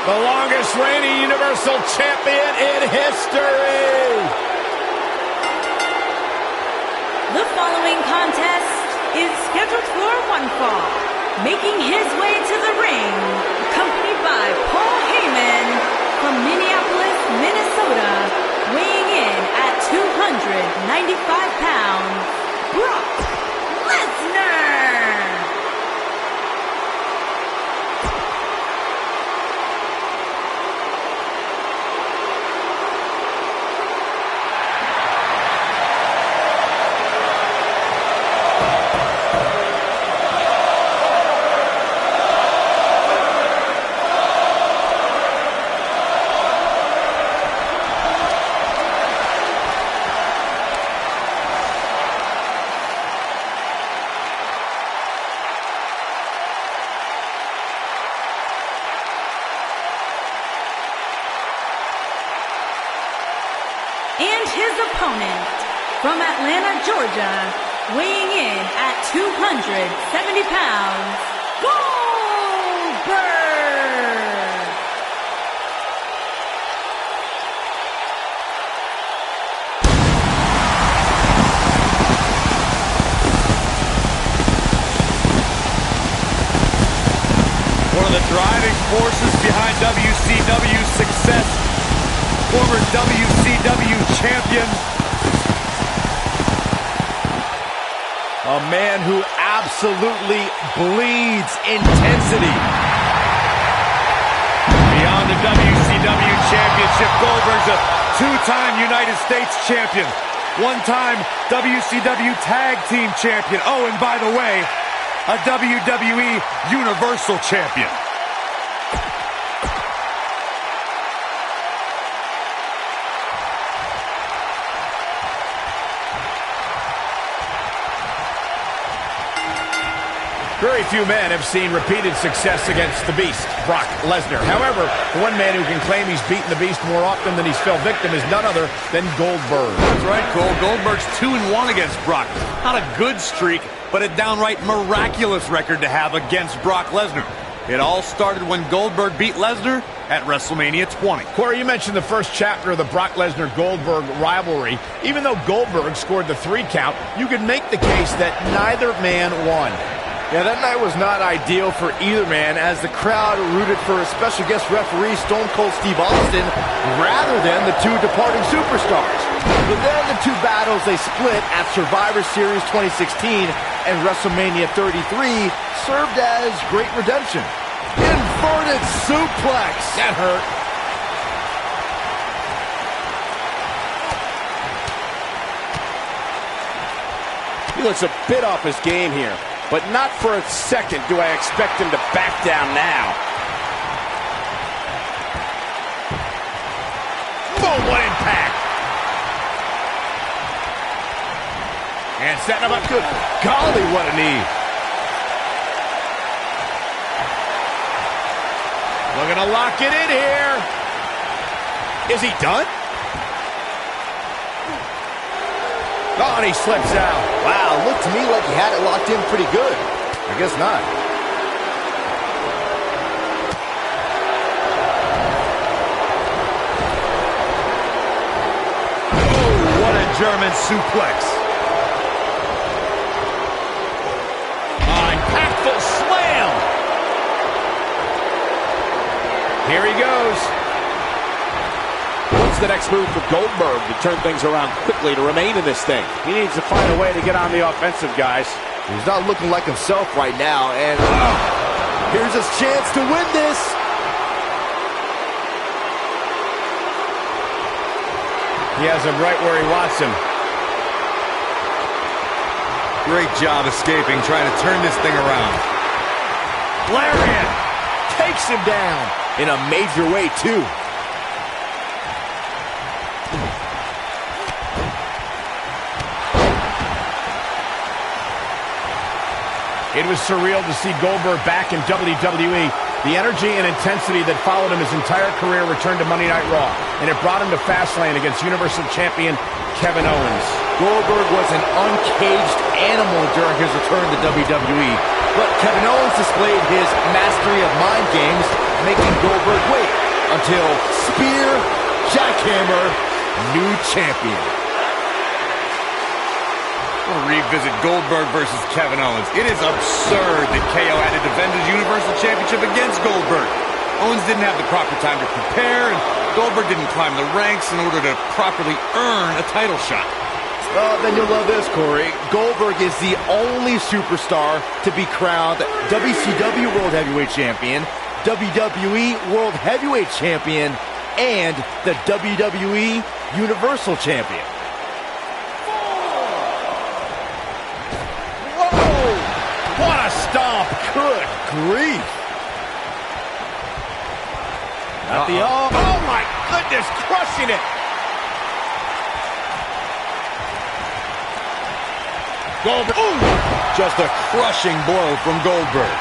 The longest reigning Universal Champion in history. The following contest is scheduled for one fall. Making his way to the ring, accompanied by Paul Heyman from Minneapolis, Minnesota, weighing in at 295 pounds, Brock Lesnar. And his opponent, from Atlanta, Georgia, weighing in at 270 pounds, Goldberg! One of the driving forces behind WCW's success, former WCW champion, a man who absolutely bleeds intensity. Beyond the WCW championship, Goldberg's a two-time United States champion, one-time WCW tag team champion. Oh, and by the way, a WWE Universal champion. Very few men have seen repeated success against the Beast, Brock Lesnar. However, the one man who can claim he's beaten the Beast more often than he's fell victim is none other than Goldberg. That's right, Cole. Goldberg's 2-1 against Brock. Not a good streak, but a downright miraculous record to have against Brock Lesnar. It all started when Goldberg beat Lesnar at WrestleMania 20. Corey, you mentioned the first chapter of the Brock Lesnar-Goldberg rivalry. Even though Goldberg scored the 3 count, you could make the case that neither man won. Yeah, that night was not ideal for either man, as the crowd rooted for a special guest referee, Stone Cold Steve Austin, rather than the two departing superstars. But then the two battles they split at Survivor Series 2016 and WrestleMania 33 served as great redemption. Inverted suplex. That hurt. He looks a bit off his game here. But not for a second do I expect him to back down now. Boom, what impact. And setting him up. Good golly, what a knee. Looking to lock it in here. Is he done? Oh, and he slips out. Wow, looked to me like he had it locked in pretty good. I guess not. Oh, what a German suplex. Impactful slam. Here he goes. What's the next move for Goldberg to turn things around quickly to remain in this thing? He needs to find a way to get on the offensive, guys. He's not looking like himself right now, and here's his chance to win this. He has him right where he wants him. Great job escaping, trying to turn this thing around. Lariat takes him down in a major way, too. It was surreal to see Goldberg back in WWE. The energy and intensity that followed him his entire career returned to Monday Night Raw, and it brought him to Fastlane against Universal Champion Kevin Owens. Goldberg was an uncaged animal during his return to WWE, but Kevin Owens displayed his mastery of mind games making Goldberg wait until spear, jackhammer, new champion. We'll revisit Goldberg versus Kevin Owens. It is absurd that KO had to defend his Universal Championship against Goldberg. Owens didn't have the proper time to prepare, and Goldberg didn't climb the ranks in order to properly earn a title shot. Well, then you'll love this, Corey. Goldberg is the only superstar to be crowned WCW World Heavyweight Champion, WWE World Heavyweight Champion, and the WWE Universal Champion. What a stomp! Good grief. Oh my goodness, crushing it! Goldberg. Ooh. Just a crushing blow from Goldberg.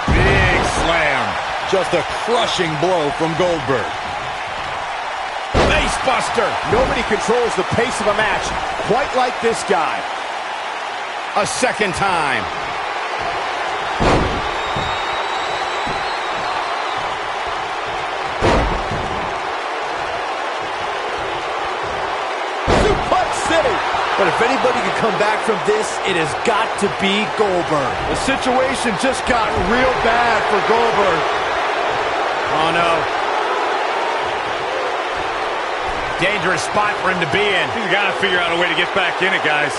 Big slam. Just a crushing blow from Goldberg. Face buster. Nobody controls the pace of a match quite like this guy. A second time. But if anybody can come back from this, it has got to be Goldberg. The situation just got real bad for Goldberg. Oh, no. Dangerous spot for him to be in. You got to figure out a way to get back in it, guys.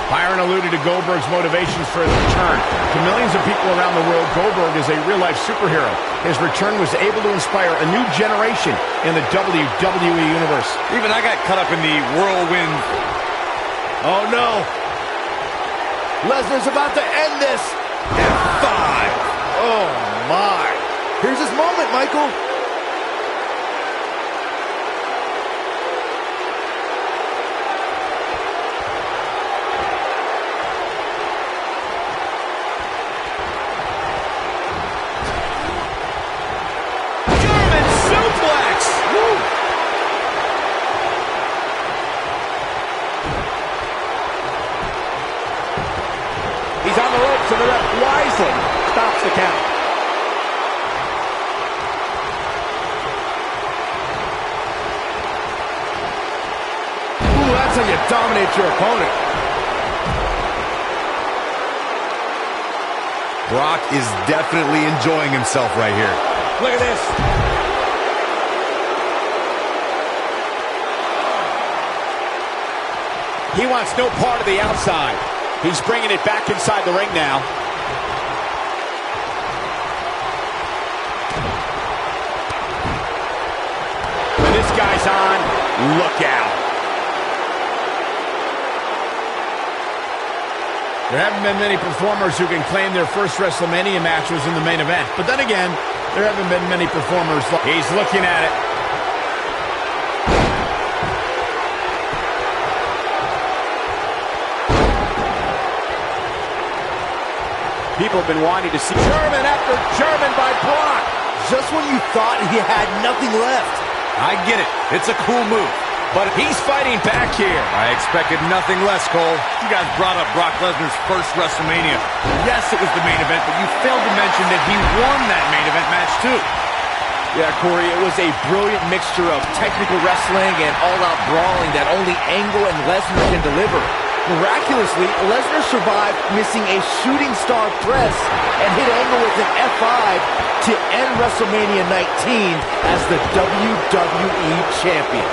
Byron alluded to Goldberg's motivations for his return. To millions of people around the world, Goldberg is a real-life superhero. His return was able to inspire a new generation in the WWE Universe. Even I got caught up in the whirlwind. Oh, no. Lesnar's about to end this. F5. Oh, my. Here's his moment, Michael. He's on the ropes, and the ref wisely stops the count. Ooh, that's how you dominate your opponent. Brock is definitely enjoying himself right here. Look at this. He wants no part of the outside. He's bringing it back inside the ring now. When this guy's on, look out. There haven't been many performers who can claim their first WrestleMania match was in the main event. But then again, there haven't been many performers. He's looking at it. People have been wanting to see German after German by Brock. Just when you thought he had nothing left. I get it. It's a cool move. But he's fighting back here. I expected nothing less, Cole. You guys brought up Brock Lesnar's first WrestleMania. Yes, it was the main event, but you failed to mention that he won that main event match, too. Yeah, Corey, it was a brilliant mixture of technical wrestling and all-out brawling that only Angle and Lesnar can deliver. Miraculously, Lesnar survived missing a shooting star press and hit Angle with an F5 to end WrestleMania 19 as the WWE Champion.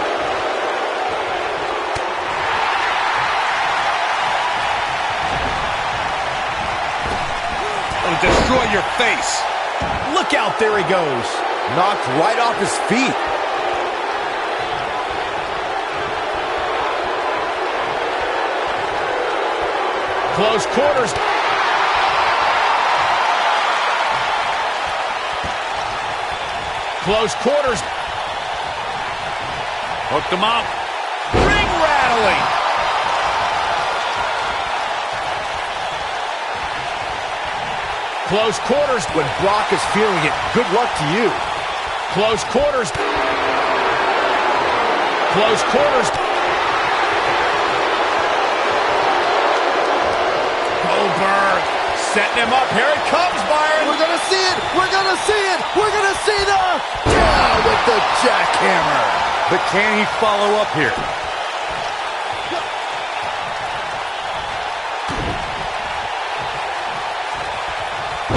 It'll destroy your face. Look out, there he goes. Knocked right off his feet. Close quarters. Close quarters. Hooked him up. Ring rattling. Close quarters. When Brock is feeling it, good luck to you. Close quarters. Close quarters. Goldberg setting him up. Here it comes, Byron. We're going to see it. We're going to see it. We're going to see the down with the jackhammer. But can he follow up here?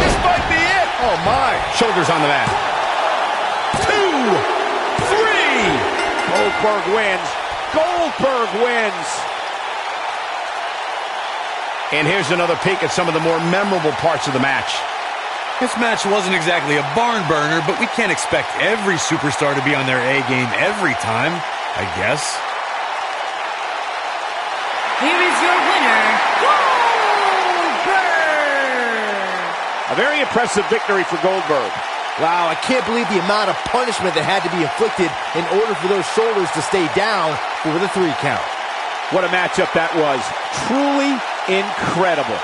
This might be it. Oh, my. Shoulders on the mat. 2, 3. Goldberg wins. Goldberg wins. And here's another peek at some of the more memorable parts of the match. This match wasn't exactly a barn burner, but we can't expect every superstar to be on their A game every time, I guess. Here is your winner, Goldberg! A very impressive victory for Goldberg. Wow, I can't believe the amount of punishment that had to be inflicted in order for those shoulders to stay down for the 3 count. What a matchup that was. Truly incredible.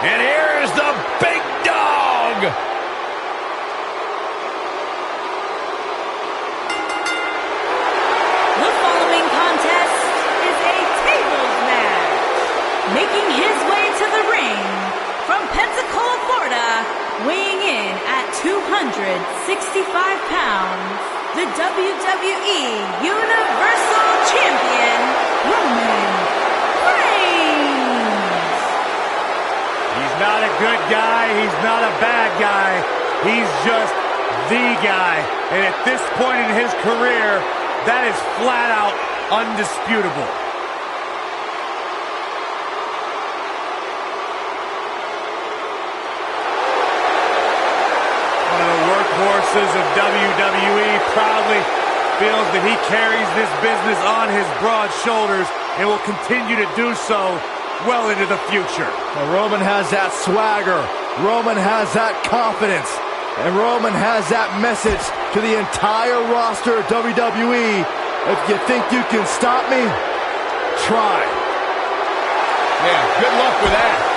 And here's the big dog. The following contest is a tables match. Making his way to the ring from Pensacola, Florida, weighing in at 265 pounds, the WWE Universal Champion, Roman Reigns. He's not a good guy. He's not a bad guy. He's just the guy. And at this point in his career, that is flat out undisputable. One of the workhorses of WWE proudly feels that he carries this business on his broad shoulders and will continue to do so well into the future. Well, Roman has that swagger. Roman has that confidence. And Roman has that message to the entire roster of WWE. If you think you can stop me, try. Yeah, good luck with that.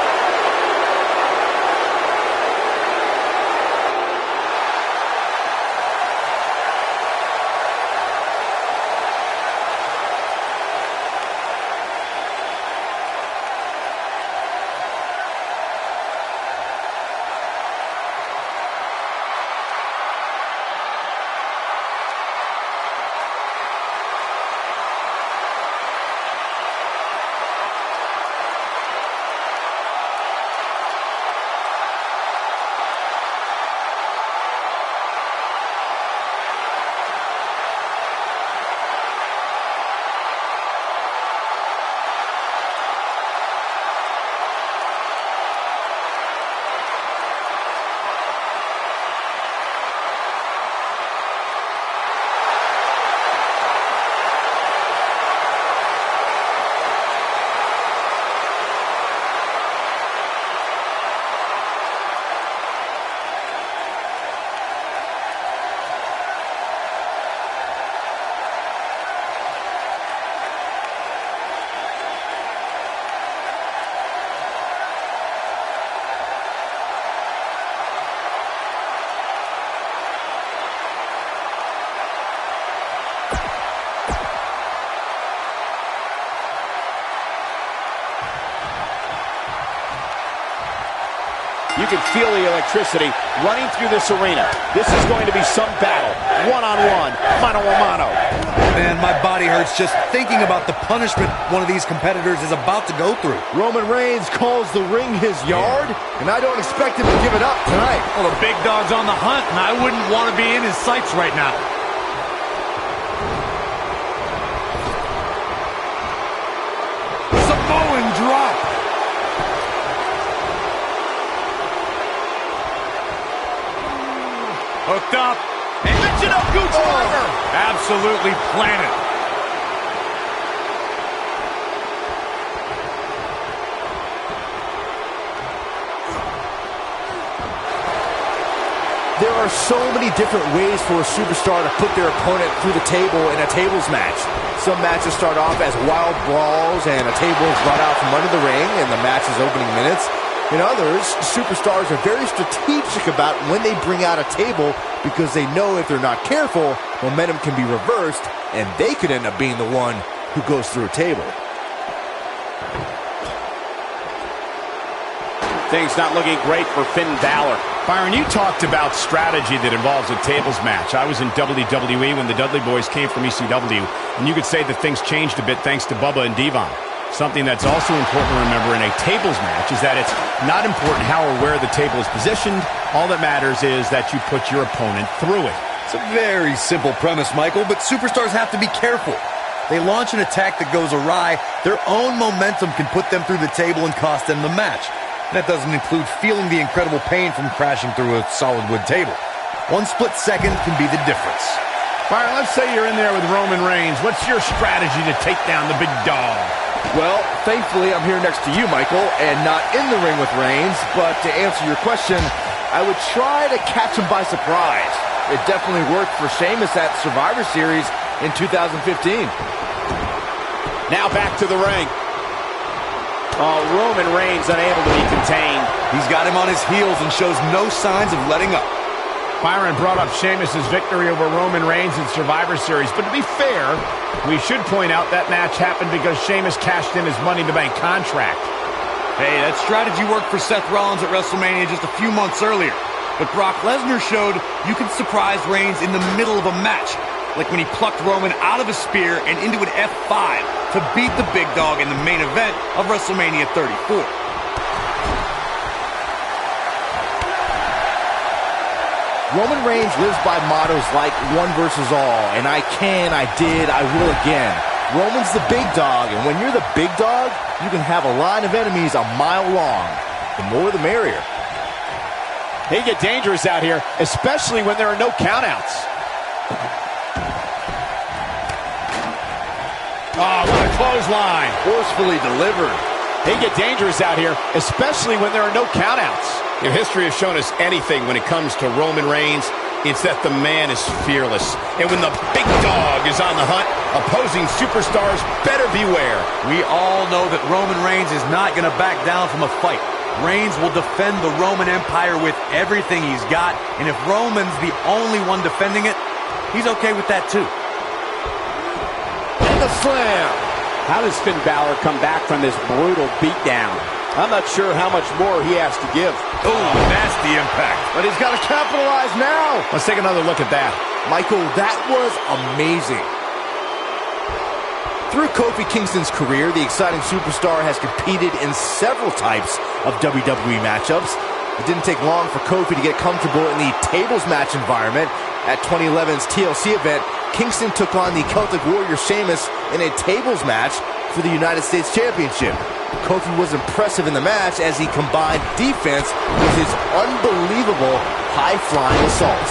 You can feel the electricity running through this arena. This is going to be some battle. One-on-one, mano-a-mano. Man, my body hurts just thinking about the punishment one of these competitors is about to go through. Roman Reigns calls the ring his yard, and I don't expect him to give it up tonight. Well, the big dog's on the hunt, and I wouldn't want to be in his sights right now. Samoan drop. Hooked up. And mention of Gooch Armor. Absolutely planted. There are so many different ways for a superstar to put their opponent through the table in a tables match. Some matches start off as wild brawls and a table is brought out from under the ring in the match's opening minutes. In others, superstars are very strategic about when they bring out a table because they know if they're not careful, momentum can be reversed and they could end up being the one who goes through a table. Things not looking great for Finn Balor. Byron, you talked about strategy that involves a tables match. I was in WWE when the Dudley Boys came from ECW, and you could say that things changed a bit thanks to Bubba and Devon. Something that's also important to remember in a tables match is that it's not important how or where the table is positioned. All that matters is that you put your opponent through it. It's a very simple premise, Michael, but superstars have to be careful. They launch an attack that goes awry, their own momentum can put them through the table and cost them the match. And that doesn't include feeling the incredible pain from crashing through a solid wood table. One split second can be the difference. Byron, let's say you're in there with Roman Reigns. What's your strategy to take down the big dog? Well, thankfully I'm here next to you, Michael, and not in the ring with Reigns. But to answer your question, I would try to catch him by surprise. It definitely worked for Sheamus at Survivor Series in 2015. Now back to the ring. Oh, Roman Reigns unable to be contained. He's got him on his heels and shows no signs of letting up. Byron brought up Sheamus' victory over Roman Reigns in Survivor Series, but to be fair, we should point out that match happened because Sheamus cashed in his Money in the Bank contract. Hey, that strategy worked for Seth Rollins at WrestleMania just a few months earlier. But Brock Lesnar showed you can surprise Reigns in the middle of a match, like when he plucked Roman out of a spear and into an F5 to beat the big dog in the main event of WrestleMania 34. Roman Reigns lives by mottos like one versus all, and I can, I did, I will again. Roman's the big dog, and when you're the big dog, you can have a line of enemies a mile long. The more the merrier. They get dangerous out here, especially when there are no countouts. Oh, what a clothesline. Forcefully delivered. They get dangerous out here, especially when there are no countouts. If history has shown us anything when it comes to Roman Reigns, it's that the man is fearless. And when the big dog is on the hunt, opposing superstars better beware. We all know that Roman Reigns is not going to back down from a fight. Reigns will defend the Roman Empire with everything he's got, and if Roman's the only one defending it, he's okay with that too. And the slam. How does Finn Balor come back from this brutal beatdown? I'm not sure how much more he has to give. Oh, nasty impact. But he's got to capitalize now. Let's take another look at that. Michael, that was amazing. Through Kofi Kingston's career, the exciting superstar has competed in several types of WWE matchups. It didn't take long for Kofi to get comfortable in the tables match environment. At 2011's TLC event, Kingston took on the Celtic Warrior Sheamus in a tables match for the United States Championship. Kofi was impressive in the match as he combined defense with his unbelievable high-flying assault.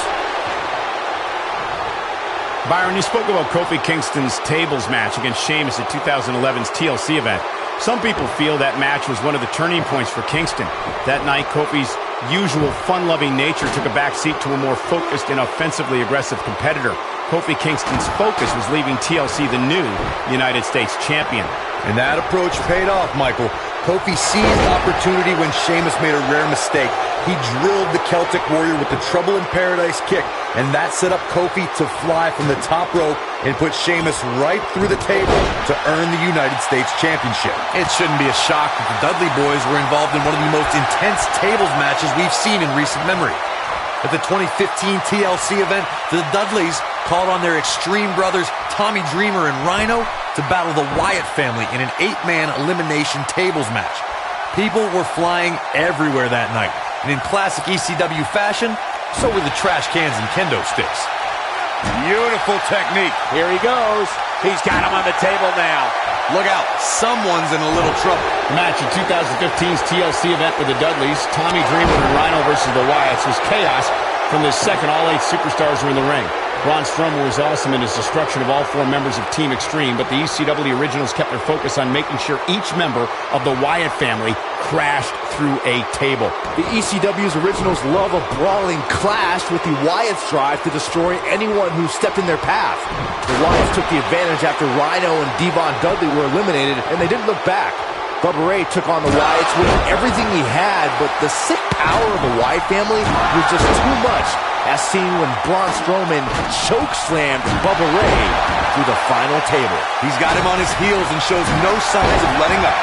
Byron, you spoke about Kofi Kingston's tables match against Sheamus at 2011's TLC event. Some people feel that match was one of the turning points for Kingston. That night, Kofi's usual fun-loving nature took a backseat to a more focused and offensively aggressive competitor. Kofi Kingston's focus was leaving TLC the new United States champion. And that approach paid off, Michael. Kofi seized opportunity when Sheamus made a rare mistake. He drilled the Celtic Warrior with the Trouble in Paradise kick, and that set up Kofi to fly from the top rope and put Sheamus right through the table to earn the United States Championship. It shouldn't be a shock that the Dudley Boys were involved in one of the most intense tables matches we've seen in recent memory. At the 2015 TLC event, the Dudleys called on their Extreme brothers Tommy Dreamer and Rhino to battle the Wyatt family in an 8-man elimination tables match. People were flying everywhere that night, and in classic ECW fashion, so were the trash cans and kendo sticks. Beautiful technique. Here he goes. He's got him on the table now. Look out, someone's in a little trouble. The match in 2015's TLC event with the Dudleys, Tommy Dreamer and Rhino versus the Wyatts, was chaos from the second all 8 superstars were in the ring. Braun Strowman was awesome in his destruction of all 4 members of Team Extreme, but the ECW originals kept their focus on making sure each member of the Wyatt family crashed through a table. The ECW's originals love a brawling clash, with the Wyatts' drive to destroy anyone who stepped in their path. The Wyatts took the advantage after Rhino and Devon Dudley were eliminated, and they didn't look back. Bubba Ray took on the Wyatts with everything he had, but the sick power of the Wyatt family was just too much, as seen when Braun Strowman chokeslammed Bubba Ray through the final table. He's got him on his heels and shows no signs of letting up.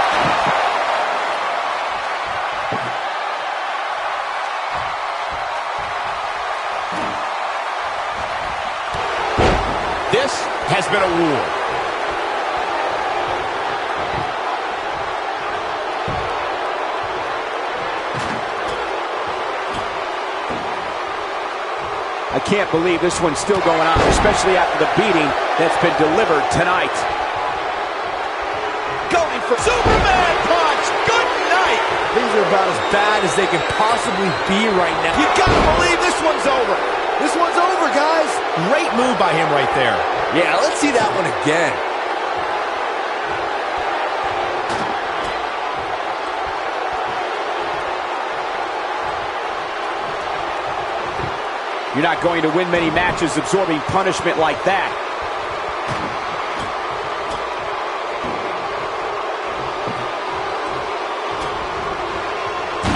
This has been a war. I can't believe this one's still going on, especially after the beating that's been delivered tonight. Going for Superman punch! Good night! Things are about as bad as they can possibly be right now. You gotta believe this one's over. This one's over, guys. Great move by him right there. Yeah, let's see that one again. You're not going to win many matches absorbing punishment like that.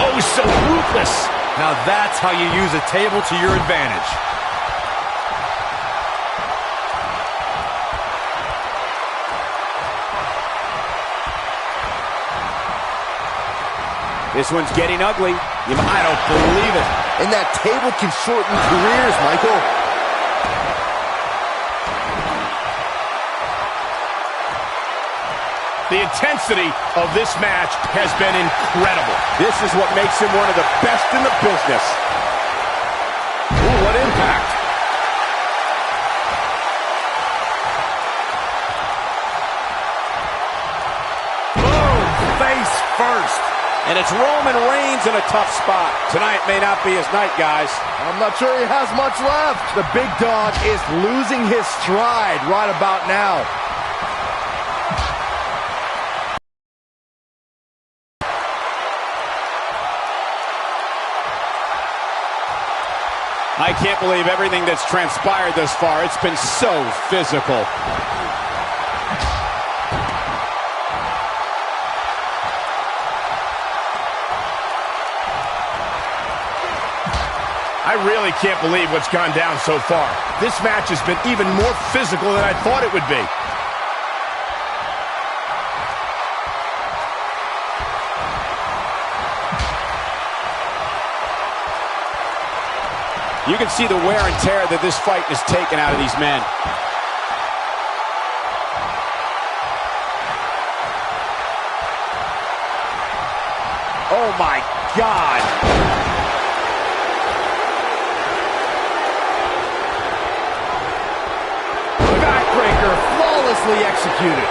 Oh, so ruthless. Now that's how you use a table to your advantage. This one's getting ugly. I don't believe it. And that table can shorten careers, Michael. The intensity of this match has been incredible. This is what makes him one of the best in the business. Ooh, what impact. Boom! Face first. And it's Roman Reigns in a tough spot. Tonight may not be his night, guys. I'm not sure he has much left. The big dog is losing his stride right about now. I can't believe everything that's transpired thus far. It's been so physical. I really can't believe what's gone down so far. This match has been even more physical than I thought it would be. You can see the wear and tear that this fight has taken out of these men. Oh my God! Backbreaker flawlessly executed.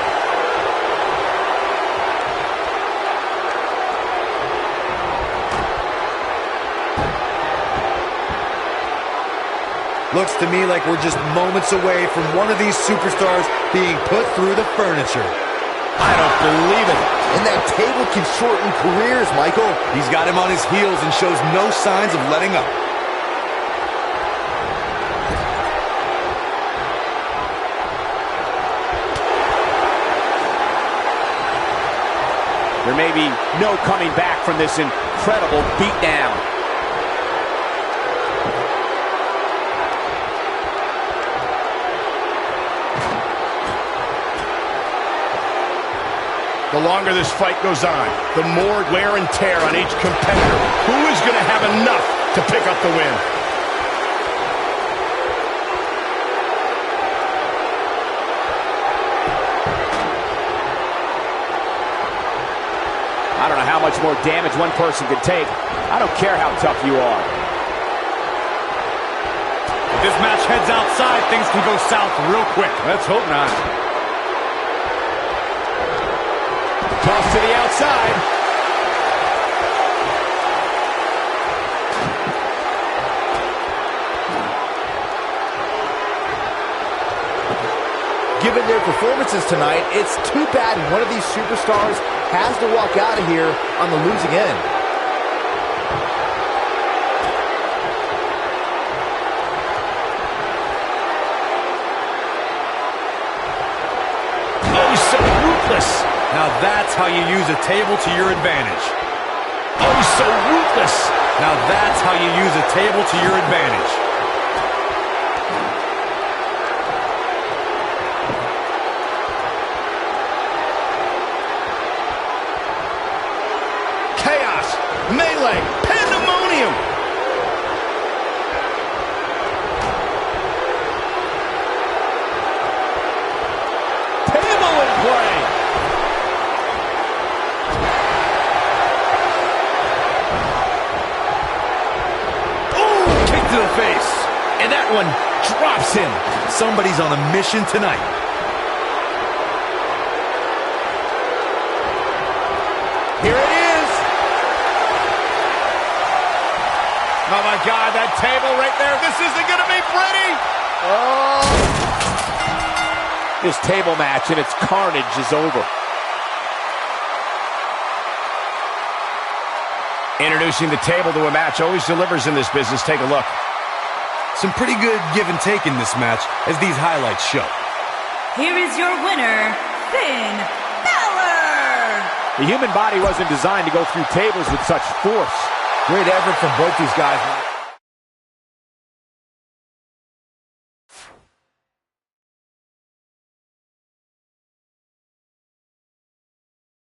Looks to me like we're just moments away from one of these superstars being put through the furniture. I don't believe it. And that table can shorten careers, Michael. He's got him on his heels and shows no signs of letting up. There may be no coming back from this incredible beatdown. The longer this fight goes on, the more wear and tear on each competitor. Who is going to have enough to pick up the win? I don't know how much more damage one person could take. I don't care how tough you are. If this match heads outside, things can go south real quick. Let's hope not. Toss to the outside. Given their performances tonight, it's too bad one of these superstars has to walk out of here on the losing end. Oh, he's so ruthless. Now that's how you use a table to your advantage. Oh, he's so ruthless. Now that's how you use a table to your advantage. Chaos, melee, pandemonium. Table in play. Ooh, kick to the face. And that one drops him. Somebody's on a mission tonight. Here it is. Oh, my God, that table right there. This isn't going to be pretty. Oh. This table match and its carnage is over. Introducing the table to a match always delivers in this business. Take a look. Some pretty good give and take in this match, as these highlights show. Here is your winner, Finn Balor! The human body wasn't designed to go through tables with such force. Great effort from both these guys.